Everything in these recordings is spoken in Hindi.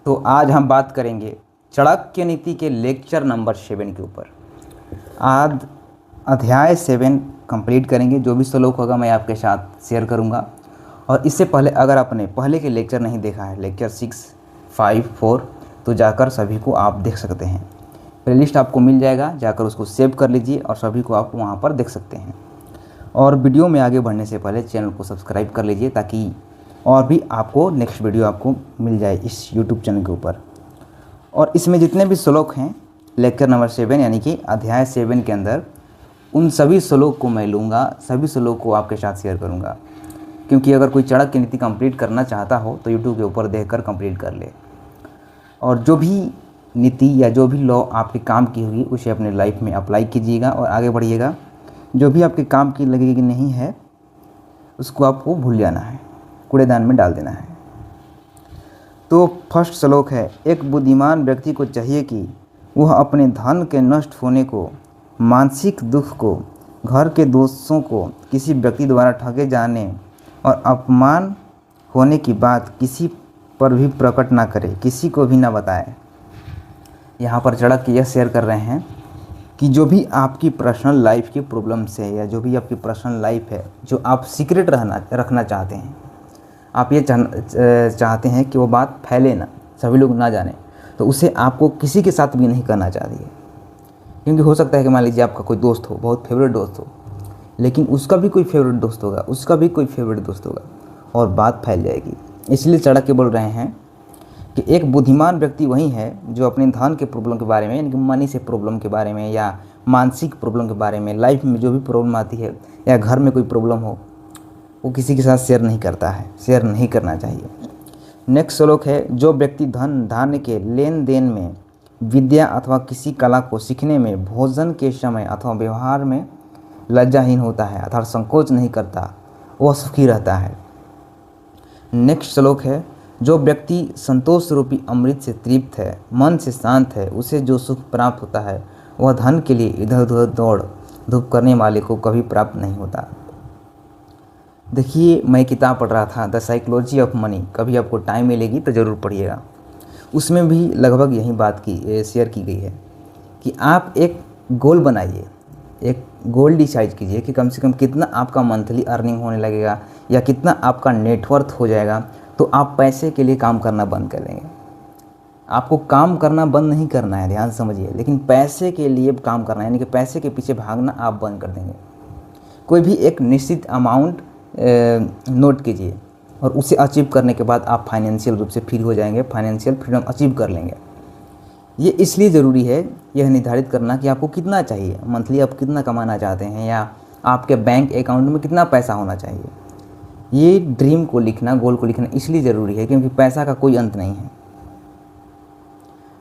तो आज हम बात करेंगे चाणक्य नीति के लेक्चर नंबर 7 के ऊपर। आज अध्याय 7 कंप्लीट करेंगे। जो भी श्लोक होगा मैं आपके साथ शेयर करूंगा। और इससे पहले अगर आपने पहले के लेक्चर नहीं देखा है, लेक्चर 6, 5, 4, तो जाकर सभी को आप देख सकते हैं। प्लेलिस्ट आपको मिल जाएगा, जाकर उसको सेव कर लीजिए और सभी को आप वहाँ पर देख सकते हैं। और वीडियो में आगे बढ़ने से पहले चैनल को सब्सक्राइब कर लीजिए ताकि और भी आपको नेक्स्ट वीडियो आपको मिल जाए इस यूट्यूब चैनल के ऊपर। और इसमें जितने भी श्लोक हैं लेक्चर नंबर 7 यानी कि अध्याय 7 के अंदर, उन सभी श्लोक को मैं लूँगा, सभी श्लोक को आपके साथ शेयर करूँगा। क्योंकि अगर कोई चाणक्य नीति कंप्लीट करना चाहता हो तो यूट्यूब के ऊपर देखकर कंप्लीट कर ले। और जो भी नीति या जो भी लॉ आपके काम की होगी उसे अपने लाइफ में अप्लाई कीजिएगा और आगे बढ़िएगा। जो भी आपके काम की लगेगी नहीं है उसको आपको भूल जाना है, कूड़ेदान में डाल देना है। तो फर्स्ट श्लोक है, एक बुद्धिमान व्यक्ति को चाहिए कि वह अपने धन के नष्ट होने को, मानसिक दुख को, घर के दोस्तों को, किसी व्यक्ति द्वारा ठगे जाने और अपमान होने की बात किसी पर भी प्रकट ना करे, किसी को भी ना बताए। यहाँ पर चाणक्य यह शेयर कर रहे हैं कि जो भी आपकी पर्सनल लाइफ की प्रॉब्लम्स है या जो भी आपकी पर्सनल लाइफ है जो आप सीक्रेट रखना चाहते हैं, आप ये चाहते हैं कि वो बात फैले ना, सभी लोग ना जाने, तो उसे आपको किसी के साथ भी नहीं करना चाहिए। क्योंकि हो सकता है कि मान लीजिए आपका कोई दोस्त हो, बहुत फेवरेट दोस्त हो, लेकिन उसका भी कोई फेवरेट दोस्त होगा, उसका भी कोई फेवरेट दोस्त होगा और बात फैल जाएगी। इसलिए चाणक्य बोल रहे हैं कि एक बुद्धिमान व्यक्ति वही है जो अपने धन के प्रॉब्लम के बारे में, यानी कि मनी से प्रॉब्लम के बारे में या मानसिक प्रॉब्लम के बारे में, लाइफ में जो भी प्रॉब्लम आती है या घर में कोई प्रॉब्लम हो, वो किसी के साथ शेयर नहीं करता है, शेयर नहीं करना चाहिए। नेक्स्ट श्लोक है, जो व्यक्ति धन धान्य के लेन देन में, विद्या अथवा किसी कला को सीखने में, भोजन के समय अथवा व्यवहार में लज्जाहीन होता है अर्थात संकोच नहीं करता, वह सुखी रहता है। नेक्स्ट श्लोक है, जो व्यक्ति संतोष रूपी अमृत से तृप्त है, मन से शांत है, उसे जो सुख प्राप्त होता है वह धन के लिए इधर उधर दौड़ धूप करने वाले को कभी प्राप्त नहीं होता। देखिए, मैं किताब पढ़ रहा था द साइकोलॉजी ऑफ मनी, कभी आपको टाइम मिलेगी तो ज़रूर पढ़िएगा। उसमें भी लगभग यही बात शेयर की गई है कि आप एक गोल बनाइए, एक गोल डिसाइड कीजिए कि कम से कम कितना आपका मंथली अर्निंग होने लगेगा या कितना आपका नेटवर्थ हो जाएगा, तो आप पैसे के लिए काम करना बंद कर देंगे। आपको काम करना बंद नहीं करना है, ध्यान समझिए, लेकिन पैसे के लिए काम करना है, यानी कि पैसे के पीछे भागना आप बंद कर देंगे। कोई भी एक निश्चित अमाउंट नोट कीजिए और उसे अचीव करने के बाद आप फाइनेंशियल रूप से फ्री हो जाएंगे, फाइनेंशियल फ्रीडम अचीव कर लेंगे। ये इसलिए ज़रूरी है यह निर्धारित करना कि आपको कितना चाहिए, मंथली आप कितना कमाना चाहते हैं या आपके बैंक अकाउंट में कितना पैसा होना चाहिए। ये ड्रीम को लिखना, गोल को लिखना इसलिए ज़रूरी है क्योंकि पैसा का कोई अंत नहीं है।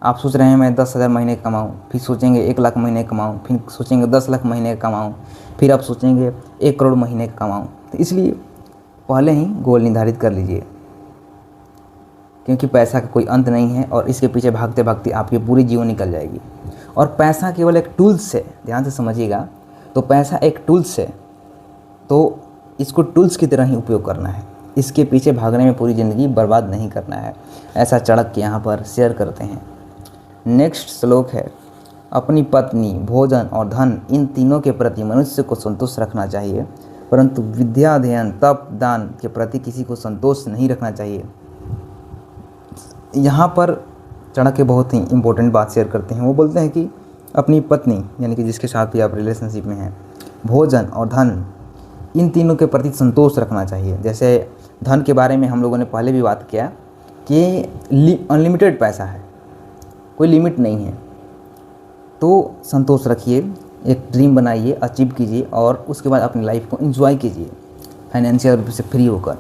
आप सोच रहे हैं मैं 10,000 महीने कमाऊँ, फिर सोचेंगे 1 लाख महीने कमाऊँ, फिर सोचेंगे 10 लाख महीने कमाऊँ, फिर आप सोचेंगे 1 करोड़ महीने कमाऊँ। तो इसलिए पहले ही गोल निर्धारित कर लीजिए, क्योंकि पैसा का कोई अंत नहीं है और इसके पीछे भागते भागते आपकी पूरी जीवन निकल जाएगी। और पैसा केवल एक टूल्स है, ध्यान से समझिएगा। तो पैसा एक टूल्स है, तो इसको टूल्स की तरह ही उपयोग करना है, इसके पीछे भागने में पूरी ज़िंदगी बर्बाद नहीं करना है। ऐसा चाणक्य यहाँ पर शेयर करते हैं। नेक्स्ट श्लोक है, अपनी पत्नी, भोजन और धन, इन तीनों के प्रति मनुष्य को संतोष रखना चाहिए, परंतु विद्या, अध्ययन, तप, दान के प्रति किसी को संतोष नहीं रखना चाहिए। यहाँ पर चाणक्य बहुत ही इम्पोर्टेंट बात शेयर करते हैं। वो बोलते हैं कि अपनी पत्नी, यानी कि जिसके साथ भी आप रिलेशनशिप में हैं, भोजन और धन, इन तीनों के प्रति संतोष रखना चाहिए। जैसे धन के बारे में हम लोगों ने पहले भी बात किया कि अनलिमिटेड पैसा है, कोई लिमिट नहीं है। तो संतोष रखिए, एक ड्रीम बनाइए, अचीव कीजिए और उसके बाद अपनी लाइफ को एंजॉय कीजिए फाइनेंशियल रूप से फ्री होकर।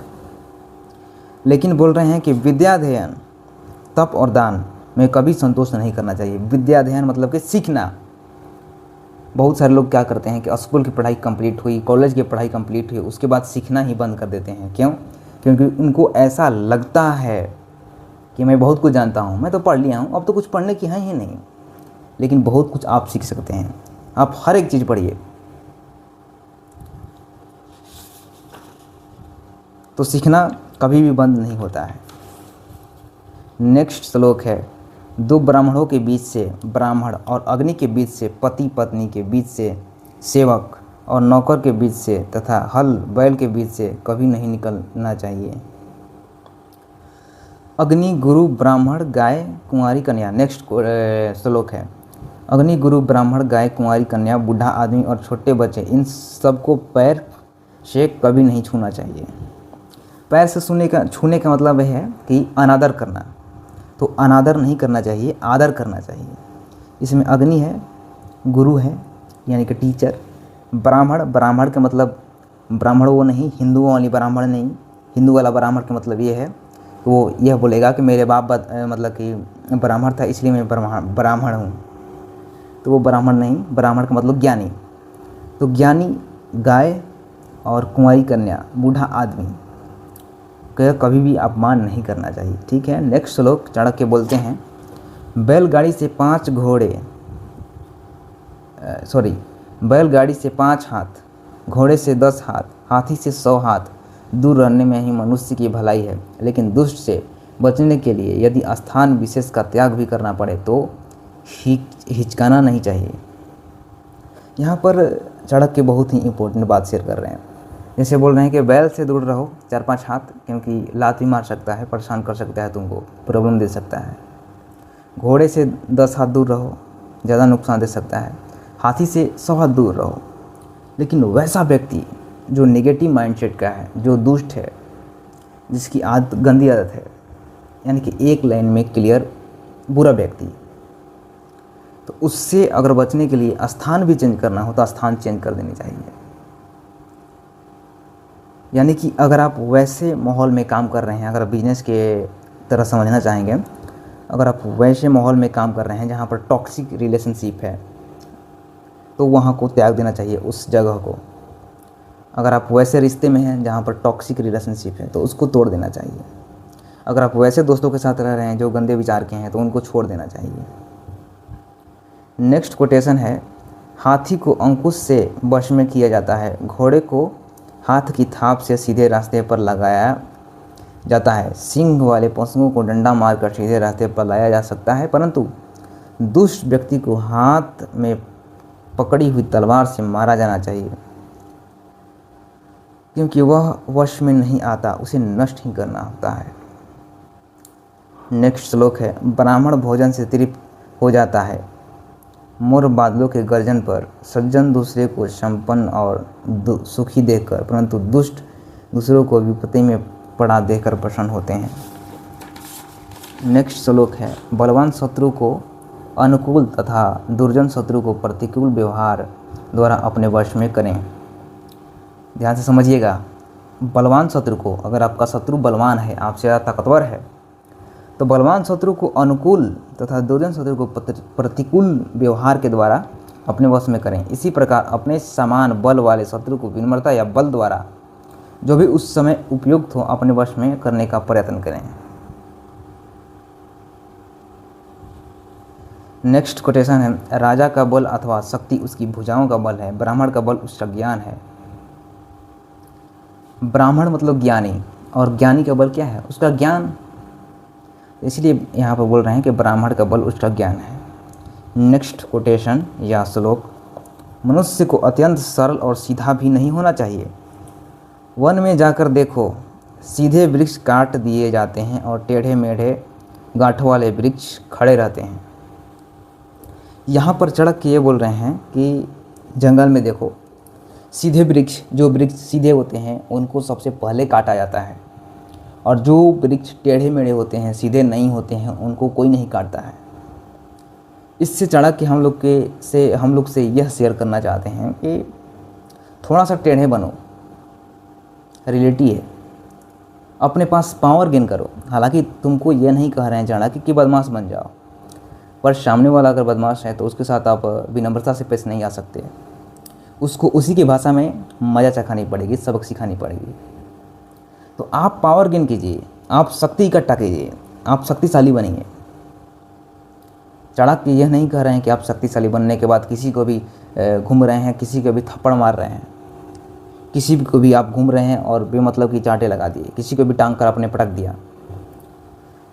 लेकिन बोल रहे हैं कि विद्याध्ययन, तप और दान में कभी संतोष नहीं करना चाहिए। विद्याध्ययन मतलब कि सीखना। बहुत सारे लोग क्या करते हैं कि स्कूल की पढ़ाई कंप्लीट हुई, कॉलेज की पढ़ाई कंप्लीट हुई, उसके बाद सीखना ही बंद कर देते हैं। क्यों? क्योंकि उनको ऐसा लगता है कि मैं बहुत कुछ जानता हूँ, मैं तो पढ़ लिया हूँ, अब तो कुछ पढ़ने की है ही नहीं। लेकिन बहुत कुछ आप सीख सकते हैं, आप हर एक चीज़ पढ़िए। तो सीखना कभी भी बंद नहीं होता है। नेक्स्ट श्लोक है, दो ब्राह्मणों के बीच से ब्राह्मण और अग्नि के बीच से पति पत्नी के बीच से सेवक और नौकर के बीच से तथा हल बैल के बीच से कभी नहीं निकलना चाहिए। अग्नि गुरु ब्राह्मण गाय कुंवारी कन्या। नेक्स्ट श्लोक है, अग्नि गुरु ब्राह्मण गाय कुंवारी कन्या बूढ़ा आदमी और छोटे बच्चे इन सबको पैर से कभी नहीं छूना चाहिए। पैर से छूने का मतलब है कि अनादर करना, तो अनादर नहीं करना चाहिए, आदर करना चाहिए। इसमें अग्नि है, गुरु है यानी कि टीचर, ब्राह्मण का मतलब ब्राह्मण वो नहीं, हिंदुओं वाली ब्राह्मण नहीं। हिंदू वाला ब्राह्मण का मतलब ये है कि वो यह बोलेगा कि मेरे बाप मतलब कि ब्राह्मण था इसलिए मैं ब्राह्मण हूँ, तो वो ब्राह्मण नहीं। ब्राह्मण का मतलब ज्ञानी। तो ज्ञानी गाय और कुंवारी कन्या बूढ़ा आदमी का कभी भी अपमान नहीं करना चाहिए। ठीक है। नेक्स्ट श्लोक चाणक्य बोलते हैं, बैलगाड़ी से 5 हाथ, घोड़े से 10 हाथ, हाथी से 100 हाथ दूर रहने में ही मनुष्य की भलाई है, लेकिन दुष्ट से बचने के लिए यदि स्थान विशेष का त्याग भी करना पड़े तो हिचकाना नहीं चाहिए। यहाँ पर चाणक्य बहुत ही इम्पोर्टेंट बात शेयर कर रहे हैं। जैसे बोल रहे हैं कि बैल से दूर रहो 4-5 हाथ, क्योंकि लात भी मार सकता है, परेशान कर सकता है, तुमको प्रॉब्लम दे सकता है। घोड़े से 10 हाथ दूर रहो, ज़्यादा नुकसान दे सकता है। हाथी से 100 हाथ दूर रहो। लेकिन वैसा व्यक्ति जो नेगेटिव माइंडसेट का है, जो दुष्ट है, जिसकी गंदी आदत है, यानी कि एक लाइन में क्लियर बुरा व्यक्ति, तो उससे अगर बचने के लिए स्थान भी चेंज करना हो तो स्थान चेंज कर देनी चाहिए। यानी कि अगर आप वैसे माहौल में काम कर रहे हैं, अगर बिजनेस के तरह समझना चाहेंगे, अगर आप वैसे माहौल में काम कर रहे हैं जहाँ पर टॉक्सिक रिलेशनशिप है, तो वहाँ को त्याग देना चाहिए, उस जगह को। अगर आप वैसे रिश्ते में हैं जहाँ पर टॉक्सिक रिलेशनशिप है, तो उसको तोड़ देना चाहिए। अगर आप वैसे दोस्तों के साथ रह रहे हैं जो गंदे विचार के हैं, तो उनको छोड़ देना चाहिए। नेक्स्ट कोटेशन है, हाथी को अंकुश से वश में किया जाता है, घोड़े को हाथ की थाप से सीधे रास्ते पर लगाया जाता है, सिंह वाले पशुओं को डंडा मारकर सीधे रास्ते पर लाया जा सकता है, परंतु दुष्ट व्यक्ति को हाथ में पकड़ी हुई तलवार से मारा जाना चाहिए, क्योंकि वह वश में नहीं आता, उसे नष्ट ही करना होता है। नेक्स्ट श्लोक है, ब्राह्मण भोजन से तृप्त हो जाता है, मोर बादलों के गर्जन पर, सज्जन दूसरे को संपन्न और सुखी देखकर, परंतु दुष्ट दूसरों को विपत्ति में पड़ा देखकर प्रसन्न होते हैं। नेक्स्ट श्लोक है, बलवान शत्रु को अनुकूल तथा दुर्जन शत्रु को प्रतिकूल व्यवहार द्वारा अपने वश में करें। ध्यान से समझिएगा, बलवान शत्रु को, अगर आपका शत्रु बलवान है, आपसे ज़्यादा ताकतवर है, तो बलवान शत्रु को अनुकूल तथा दुर्जन शत्रु को प्रतिकूल व्यवहार के द्वारा अपने वश में करें। इसी प्रकार अपने समान बल वाले शत्रु को विनम्रता या बल द्वारा जो भी उस समय उपयुक्त हो अपने वश में करने का प्रयत्न करें। नेक्स्ट कोटेशन है, राजा का बल अथवा शक्ति उसकी भुजाओं का बल है, ब्राह्मण का बल उसका ज्ञान है। ब्राह्मण मतलब ज्ञानी, और ज्ञानी का बल क्या है? उसका ज्ञान। इसलिए यहाँ पर बोल रहे हैं कि ब्राह्मण का बल उसका ज्ञान है। नेक्स्ट कोटेशन या श्लोक, मनुष्य को अत्यंत सरल और सीधा भी नहीं होना चाहिए। वन में जाकर देखो, सीधे वृक्ष काट दिए जाते हैं और टेढ़े मेढ़े गांठों वाले वृक्ष खड़े रहते हैं। यहाँ पर चाणक्य ये बोल रहे हैं कि जंगल में देखो, सीधे वृक्ष, जो वृक्ष सीधे होते हैं उनको सबसे पहले काटा जाता है, और जो वृक्ष टेढ़े मेढ़े होते हैं, सीधे नहीं होते हैं, उनको कोई नहीं काटता है। इससे चाणक्य हम लोग से यह शेयर करना चाहते हैं कि थोड़ा सा टेढ़े बनो, रियलिटी है, अपने पास पावर गेन करो। हालांकि तुमको ये नहीं कह रहे हैं चाणक्य कि बदमाश बन जाओ, पर सामने वाला अगर बदमाश है तो उसके साथ आप विनम्रता से पेश नहीं आ सकते। उसको उसी की भाषा में मज़ा चखानी पड़ेगी, सबक सिखानी पड़ेगी। तो आप पावर गेन कीजिए, आप शक्ति इकट्ठा कीजिए, आप शक्तिशाली बनिए। चाणक्य यह नहीं कह रहे हैं कि आप शक्तिशाली बनने के बाद किसी को भी घूम रहे हैं, किसी को भी थप्पड़ मार रहे हैं, किसी को भी आप घूम रहे हैं और बेमतलब की चांटे लगा दिए, किसी को भी टांग कर आपने पटक दिया।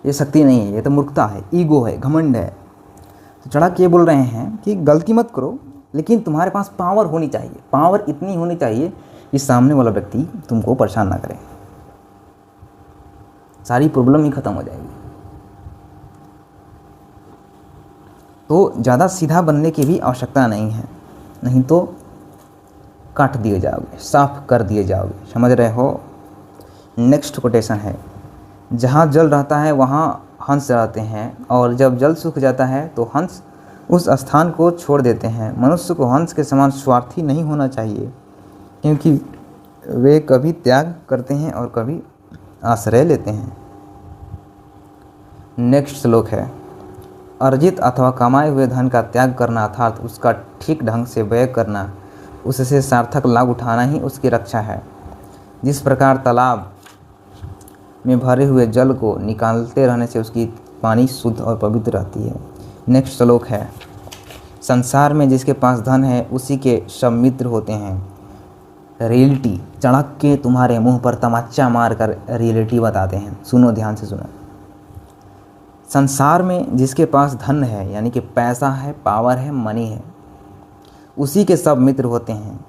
ये शक्ति नहीं है, ये तो मूर्खता है, ईगो है, घमंड है। तो चाणक्य ये बोल रहे हैं कि गलती मत करो, लेकिन तुम्हारे पास पावर होनी चाहिए, पावर इतनी होनी चाहिए कि सामने वाला व्यक्ति तुमको परेशान ना करे, सारी प्रॉब्लम ही खत्म हो जाएगी। तो ज़्यादा सीधा बनने की भी आवश्यकता नहीं है, नहीं तो काट दिए जाओगे, साफ कर दिए जाओगे, समझ रहे हो। नेक्स्ट कोटेशन है, जहाँ जल रहता है वहाँ हंस रहते हैं, और जब जल सूख जाता है तो हंस उस स्थान को छोड़ देते हैं। मनुष्य को हंस के समान स्वार्थी नहीं होना चाहिए, क्योंकि वे कभी त्याग करते हैं और कभी आश्रय लेते हैं। नेक्स्ट श्लोक है, अर्जित अथवा कमाए हुए धन का त्याग करना अर्थात उसका ठीक ढंग से व्यय करना, उससे सार्थक लाभ उठाना ही उसकी रक्षा है। जिस प्रकार तालाब में भरे हुए जल को निकालते रहने से उसकी पानी शुद्ध और पवित्र रहती है। नेक्स्ट श्लोक है, संसार में जिसके पास धन है उसी के सब मित्र होते हैं। रियलिटी, चाणक्य तुम्हारे मुंह पर तमाचा मारकर रियलिटी बताते हैं, सुनो ध्यान से सुनो। संसार में जिसके पास धन है, यानी कि पैसा है, पावर है, मनी है, उसी के सब मित्र होते हैं,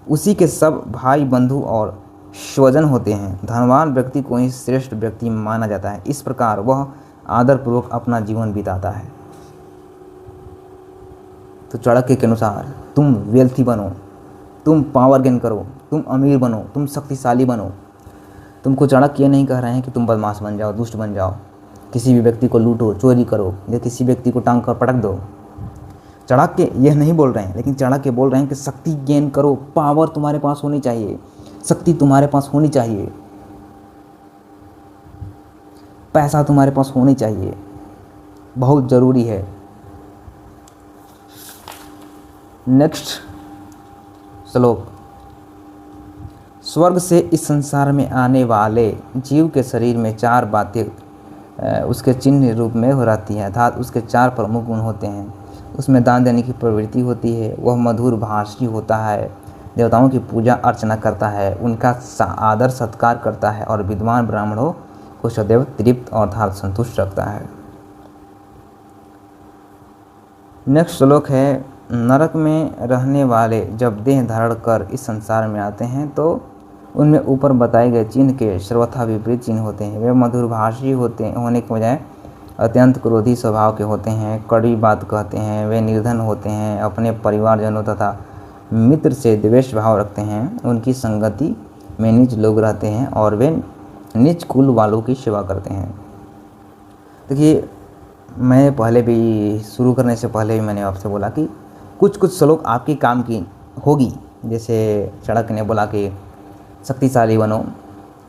उसी के सब भाई बंधु और स्वजन होते हैं। धनवान व्यक्ति को ही श्रेष्ठ व्यक्ति माना जाता है। इस प्रकार वह आदरपूर्वक अपना जीवन बिताता है। तो चाणक्य के अनुसार तुम वेल्थी बनो, तुम पावर गेन करो, तुम अमीर बनो, तुम शक्तिशाली बनो। तुमको चाणक्य ये नहीं कह रहे हैं कि तुम बदमाश बन जाओ, दुष्ट बन जाओ, किसी भी व्यक्ति को लूटो, चोरी करो या किसी व्यक्ति को टांग कर पटक दो। चाणक्य यह नहीं बोल रहे हैं, लेकिन चाणक्य बोल रहे हैं कि शक्ति गेन करो, पावर तुम्हारे पास होनी चाहिए, शक्ति तुम्हारे पास होनी चाहिए, पैसा तुम्हारे पास होनी चाहिए, बहुत ज़रूरी है। नेक्स्ट श्लोक, स्वर्ग से इस संसार में आने वाले जीव के शरीर में चार बातें उसके चिन्ह रूप में हो रहती हैं, अर्थात उसके चार प्रमुख गुण होते हैं। उसमें दान देने की प्रवृत्ति होती है, वह मधुर भाषी होता है, देवताओं की पूजा अर्चना करता है, उनका आदर सत्कार करता है और विद्वान ब्राह्मणों को सदैव तृप्त और अर्थात संतुष्ट रखता है। नेक्स्ट श्लोक है, नरक में रहने वाले जब देह धारण कर इस संसार में आते हैं तो उनमें ऊपर बताए गए चिन्ह के सर्वथा विपरीत चिन्ह होते हैं। वे मधुरभाषी होने के बजाय अत्यंत क्रोधी स्वभाव के होते हैं, कड़वी बात कहते हैं, वे निर्धन होते हैं, अपने परिवारजनों तथा मित्र से द्वेष भाव रखते हैं, उनकी संगति में नीच लोग रहते हैं और वे नीच कुल वालों की सेवा करते हैं। देखिए, मैं पहले भी शुरू करने से पहले भी मैंने आपसे बोला कि कुछ कुछ श्लोक आपके काम की होगी। जैसे चाणक्य ने बोला कि शक्तिशाली बनो,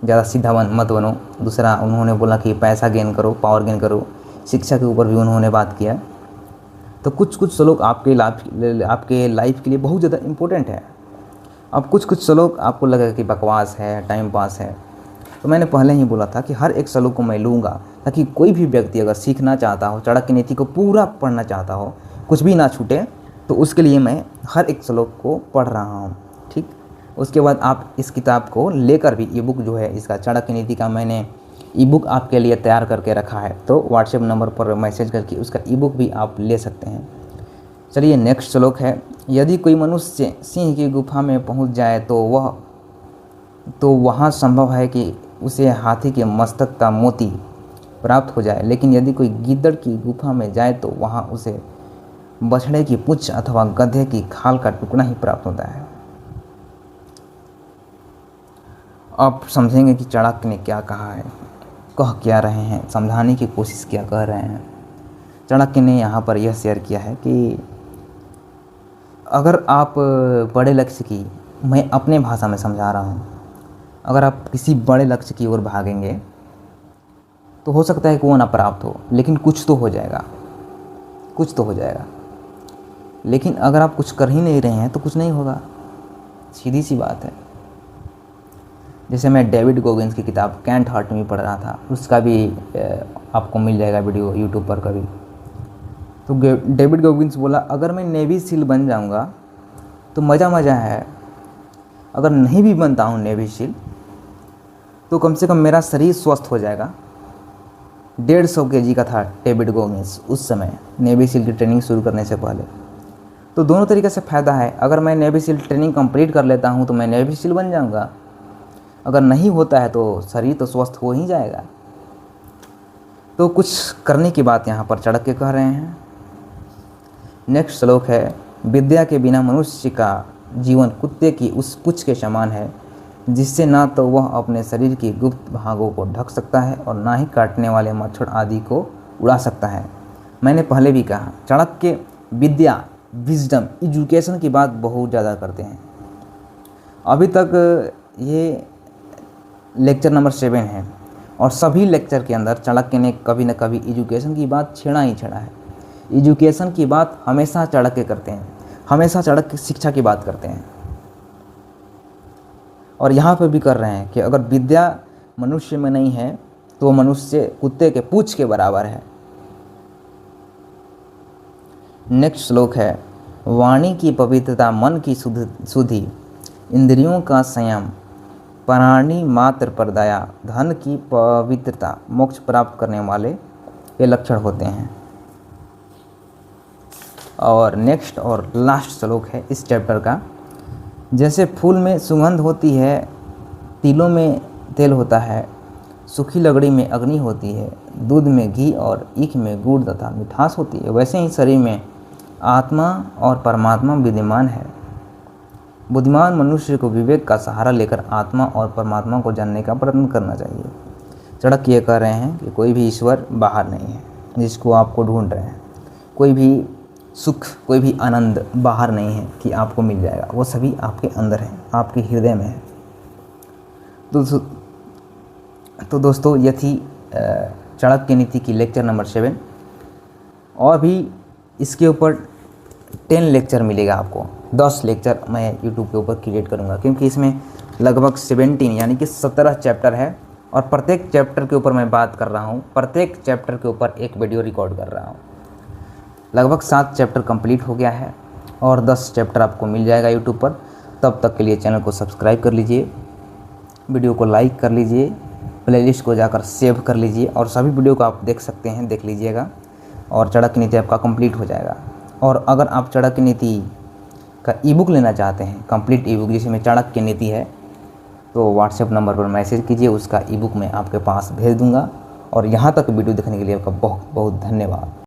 ज़्यादा सीधा मत बनो। दूसरा उन्होंने बोला कि पैसा गेन करो, पावर गेन करो। शिक्षा के ऊपर भी उन्होंने बात किया। तो कुछ कुछ श्लोक आपके लाइफ के लिए बहुत ज़्यादा इम्पोर्टेंट है। अब कुछ कुछ श्लोक आपको लगेगा कि बकवास है, टाइम पास है, तो मैंने पहले ही बोला था कि हर एक श्लोक को मैं लूँगा ताकि कोई भी व्यक्ति अगर सीखना चाहता हो, चाणक्य नीति को पूरा पढ़ना चाहता हो, कुछ भी ना छूटे, तो उसके लिए मैं हर एक श्लोक को पढ़ रहा हूँ। ठीक, उसके बाद आप इस किताब को लेकर भी ई बुक जो है इसका चाणक्य नीति का मैंने ई बुक आपके लिए तैयार करके रखा है, तो व्हाट्सएप नंबर पर मैसेज करके उसका ई बुक भी आप ले सकते हैं। चलिए नेक्स्ट श्लोक है, यदि कोई मनुष्य सिंह की गुफा में पहुंच जाए तो वहाँ संभव है कि उसे हाथी के मस्तक का मोती प्राप्त हो जाए, लेकिन यदि कोई गीदड़ की गुफा में जाए तो वहाँ उसे बछड़े की पूंछ अथवा गधे की खाल का टुकड़ा ही प्राप्त होता है। आप समझेंगे कि चाणक्य ने क्या कहा है, कह क्या रहे हैं, समझाने की कोशिश क्या कर रहे हैं। चाणक्य ने यहाँ पर यह शेयर किया है कि अगर आप बड़े लक्ष्य की, मैं अपने भाषा में समझा रहा हूँ, अगर आप किसी बड़े लक्ष्य की ओर भागेंगे तो हो सकता है कि वो ना प्राप्त हो, लेकिन कुछ तो हो जाएगा, कुछ तो हो जाएगा। लेकिन अगर आप कुछ कर ही नहीं रहे हैं तो कुछ नहीं होगा, सीधी सी बात है। जैसे मैं डेविड गोगिंस की किताब कैंट हर्ट मी पढ़ रहा था, उसका भी आपको मिल जाएगा वीडियो यूट्यूब पर कभी। तो डेविड गोगिंस बोला, अगर मैं नेवी सील बन जाऊंगा तो मज़ा है, अगर नहीं भी बनता हूँ नेवी सील तो कम से कम मेरा शरीर स्वस्थ हो जाएगा, 150 kg का था डेविड गोगिंस उस समय नेवी सील की ट्रेनिंग शुरू करने से पहले। तो दोनों तरीके से फ़ायदा है। अगर मैं नेवी सील ट्रेनिंग कंप्लीट कर लेता हूँ तो मैं नेवी सील बन जाऊँगा, अगर नहीं होता है तो शरीर तो स्वस्थ हो ही जाएगा। तो कुछ करने की बात यहाँ पर चढ़क के कह रहे हैं। नेक्स्ट श्लोक है, विद्या के बिना मनुष्य का जीवन कुत्ते की उस पूंछ के समान है जिससे ना तो वह अपने शरीर की गुप्त भागों को ढक सकता है और ना ही काटने वाले मच्छर आदि को उड़ा सकता है। मैंने पहले भी कहा, चाणक्य विद्या, विजडम, एजुकेशन की बात बहुत ज़्यादा करते हैं। अभी तक ये लेक्चर नंबर 7 है और सभी लेक्चर के अंदर चाणक्य ने कभी न कभी एजुकेशन की बात छेड़ा ही छेड़ा है। एजुकेशन की बात हमेशा चाणक्य करते हैं, हमेशा चाणक्य शिक्षा की बात करते हैं और यहाँ पर भी कर रहे हैं कि अगर विद्या मनुष्य में नहीं है तो मनुष्य कुत्ते के पूंछ के बराबर है। नेक्स्ट श्लोक है, वाणी की पवित्रता, मन की शुद्धि, इंद्रियों का संयम, प्राणी मात्र पर दया, धन की पवित्रता मोक्ष प्राप्त करने वाले ये लक्षण होते हैं। और नेक्स्ट और लास्ट श्लोक है इस चैप्टर का, जैसे फूल में सुगंध होती है, तिलों में तेल होता है, सूखी लकड़ी में अग्नि होती है, दूध में घी और ईख में गुड़ तथा मिठास होती है, वैसे ही शरीर में आत्मा और परमात्मा विद्यमान है। बुद्धिमान मनुष्य को विवेक का सहारा लेकर आत्मा और परमात्मा को जानने का प्रयत्न करना चाहिए। चाणक्य ये कह रहे हैं कि कोई भी ईश्वर बाहर नहीं है जिसको आपको ढूंढ रहे हैं, कोई भी सुख, कोई भी आनंद बाहर नहीं है कि आपको मिल जाएगा, वो सभी आपके अंदर है, आपके हृदय में है। तो दोस्तों ये थी चाणक्य नीति की लेक्चर नंबर 7। और भी इसके ऊपर 10 लेक्चर मिलेगा आपको, 10 लेक्चर मैं यूट्यूब के ऊपर क्रिएट करूँगा, क्योंकि इसमें लगभग 17 यानी कि 17 चैप्टर है और प्रत्येक चैप्टर के ऊपर मैं बात कर रहा हूँ, प्रत्येक चैप्टर के ऊपर एक वीडियो रिकॉर्ड कर रहा हूँ। लगभग 7 चैप्टर कंप्लीट हो गया है और 10 चैप्टर आपको मिल जाएगा यूट्यूब पर। तब तक के लिए चैनल को सब्सक्राइब कर लीजिए, वीडियो को लाइक कर लीजिए, प्लेलिस्ट को जाकर सेव कर लीजिए और सभी वीडियो को आप देख सकते हैं, देख लीजिएगा और चाणक्य नीति आपका कंप्लीट हो जाएगा। और अगर आप चाणक्य नीति का ईबुक लेना चाहते हैं, कंप्लीट ईबुक जिसमें चाणक्य नीति है, तो व्हाट्सएप नंबर पर मैसेज कीजिए, उसका ईबुक मैं आपके पास भेज दूंगा। और यहाँ तक वीडियो देखने के लिए आपका बहुत बहुत धन्यवाद।